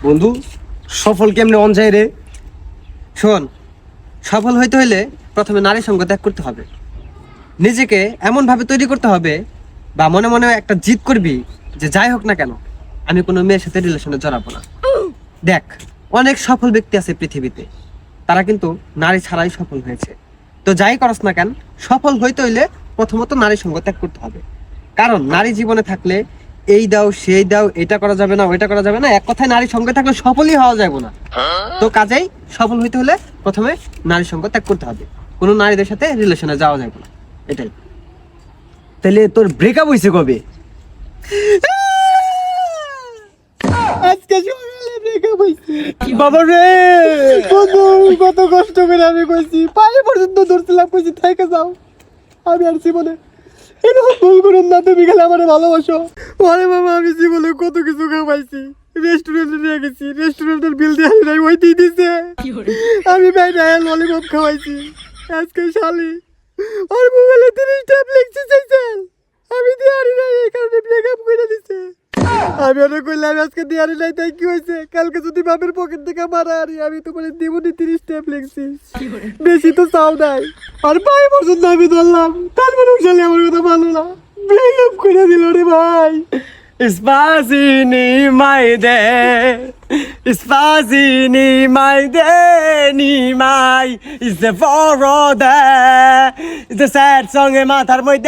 বন্ধু, সফল কেমনে অন যায় রে? শোন, সফল হইতে হইলে প্রথমে নারী সঙ্গ ত্যাগ করতে হবে। নিজেকে এমন ভাবে তৈরি করতে হবে বা মনে মনে একটা জিদ করবি যে যাই হোক না কেন আমি কোনো মেয়ের সাথে রিলেশনে জড়াবো না। দেখ, অনেক সফল ব্যক্তি আছে পৃথিবীতে, তারা কিন্তু নারী ছাড়াই সফল হয়েছে। তো যাই করস না কেন, সফল হইতে হইলে প্রথমত নারী সঙ্গ ত্যাগ করতে হবে। কারণ নারী জীবনে থাকলে এই দাও সেই দাও, এটা করা যাবে না ওইটা করা যাবে না, এক কথায় নারী সঙ্গে থাকলে সফলই হওয়া যাবে না। তো কাজেই সফল হইতে হলে প্রথমে নারী সঙ্গ ত্যাগ করতে হবে, কোনো নারীদের সাথে রিলেশনে যাওয়া যাবে না, এটাই। তাহলে তোর ব্রেকআপ হয়েছে কবে? আজকে সকালে ব্রেকআপ হইছে। বাবা রে, বন্ধু, কত কষ্ট করে আমি কইছি, পায়ে পর্যন্ত ধরছিলাম, কইছি থেকে যাও, আমি আর জীবনে এরকম ভুল করুন না, তুমি গেলে আমার ভালোবাসো। আরে বাবা, আমি জীবনে কত কিছু খাওয়াইছি, রেস্টুরেন্টে নিয়ে গেছি, রেস্টুরেন্টের বিল দিয়ে নাই, ওই দিয়ে দিছে। আমি বাইরে ললিপপ খাওয়াইছি। আজকে শালি আর মোবাইলে 30 ট্যাব লিখছি চাইছেন, আমি দিয়ে আনি নাই, এই কারণে ব্রেকআপ করে দিছে। আমি ওরা কইলাম আজকে দিয়ে আনি নাই, তাই কি হয়েছে? কালকে যদি বাপের পকেট থেকে মারা আনি, আমি তোমার দিবনি 30 ট্যাব লিখছি, বেশি তো চাও নাই। আর পায়ে পর্যন্ত আমি ধরলাম, তারপরে শালি আমার কথা ভালো না, ব্রেকআপ করে দিল রে ভাই। Spazini mai de, Spazini mai de, ni mai. It's the forrode, it's the sad song in my heart, my